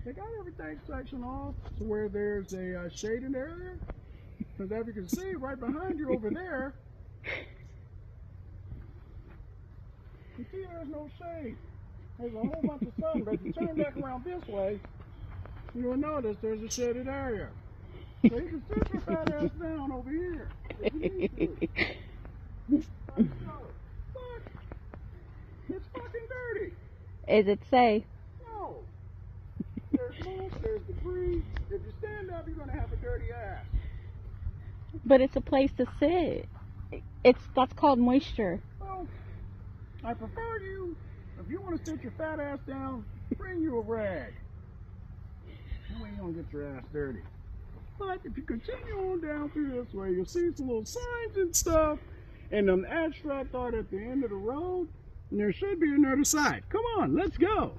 They got everything sectioned off to where there's a shaded area. Because as you can see, right behind you over there, you see there's no shade. There's a whole bunch of sun, but if you turn back around this way, you'll notice there's a shaded area. So you can sit your fat ass down over here if you need to. But it's fucking dirty. Is it safe? No. There's smoke, there's debris. If you stand up, you're going to have a dirty ass. But it's a place to sit. That's called moisture. Well, I prefer you, if you want to sit your fat ass down, bring you a rag. That way you don't get your ass dirty. But if you continue on down through this way, you'll see some little signs and stuff, and an abstract art at the end of the road, and there should be another side. Come on, let's go.